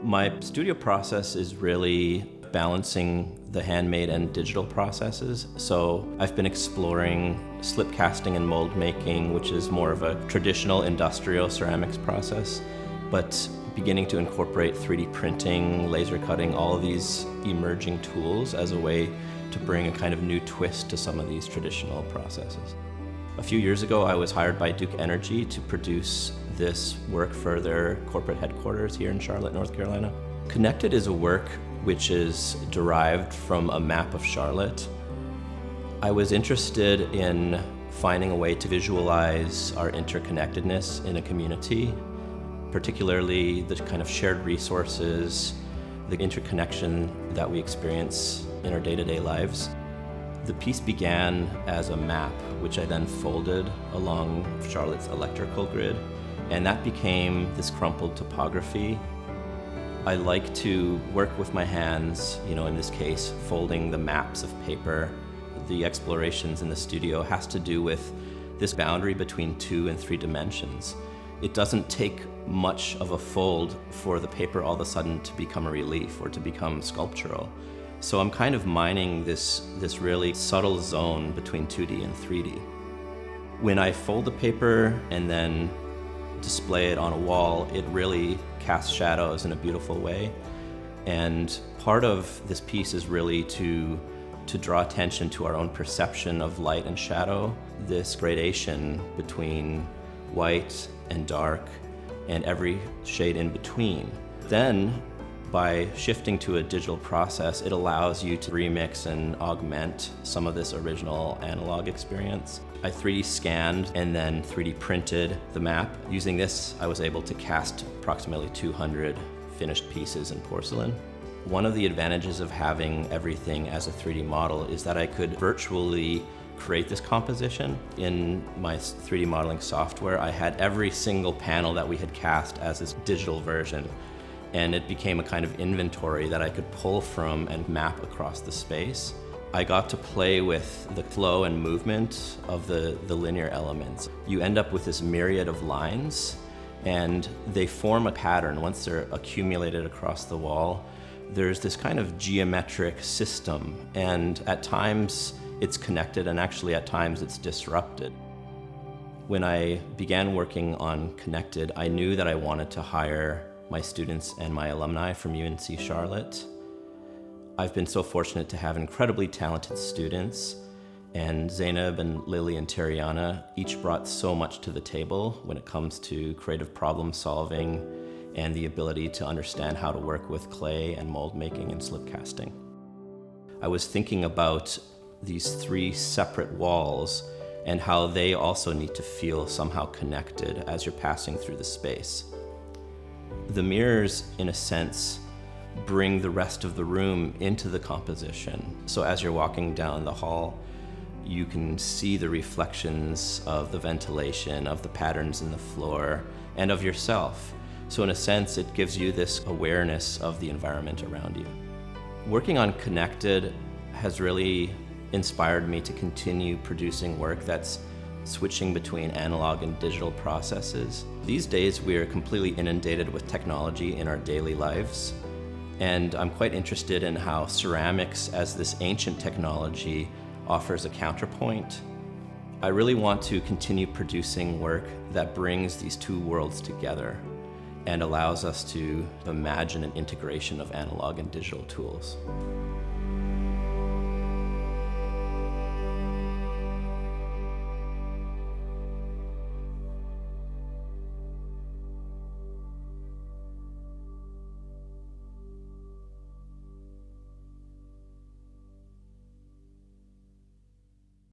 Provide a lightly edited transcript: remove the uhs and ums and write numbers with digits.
My studio process is really balancing the handmade and digital processes. So I've been exploring slip casting and mold making, which is more of a traditional industrial ceramics process, but beginning to incorporate 3D printing, laser cutting, all of these emerging tools as a way to bring a kind of new twist to some of these traditional processes. A few years ago, I was hired by Duke Energy to produce this work for their corporate headquarters here in Charlotte, North Carolina. Connected is a work which is derived from a map of Charlotte. I was interested in finding a way to visualize our interconnectedness in a community, particularly the kind of shared resources, the interconnection that we experience in our day-to-day lives. The piece began as a map, which I then folded along Charlotte's electrical grid, and that became this crumpled topography. I like to work with my hands, in this case, folding the maps of paper. The explorations in the studio has to do with this boundary between 2 and 3 dimensions. It doesn't take much of a fold for the paper all of a sudden to become a relief or to become sculptural. So I'm kind of mining this really subtle zone between 2D and 3D. When I fold the paper and then display it on a wall, it really casts shadows in a beautiful way. And part of this piece is really to draw attention to our own perception of light and shadow, this gradation between white and dark and every shade in between. Then, by shifting to a digital process, it allows you to remix and augment some of this original analog experience. I 3D scanned and then 3D printed the map. Using this, I was able to cast approximately 200 finished pieces in porcelain. One of the advantages of having everything as a 3D model is that I could virtually create this composition. In my 3D modeling software, I had every single panel that we had cast as this digital version, and it became a kind of inventory that I could pull from and map across the space. I got to play with the flow and movement of the linear elements. You end up with this myriad of lines, and they form a pattern. Once they're accumulated across the wall, there's this kind of geometric system, and at times it's connected, and actually at times it's disrupted. When I began working on Connected, I knew that I wanted to hire my students and my alumni from UNC Charlotte. I've been so fortunate to have incredibly talented students, and Zainab and Lily and Tariana each brought so much to the table when it comes to creative problem solving and the ability to understand how to work with clay and mold making and slip casting. I was thinking about these 3 separate walls and how they also need to feel somehow connected as you're passing through the space. The mirrors, in a sense, bring the rest of the room into the composition. So as you're walking down the hall, you can see the reflections of the ventilation, of the patterns in the floor, and of yourself. So in a sense, it gives you this awareness of the environment around you. Working on Connected has really inspired me to continue producing work that's switching between analog and digital processes. These days, we are completely inundated with technology in our daily lives, and I'm quite interested in how ceramics as this ancient technology offers a counterpoint. I really want to continue producing work that brings these 2 worlds together and allows us to imagine an integration of analog and digital tools.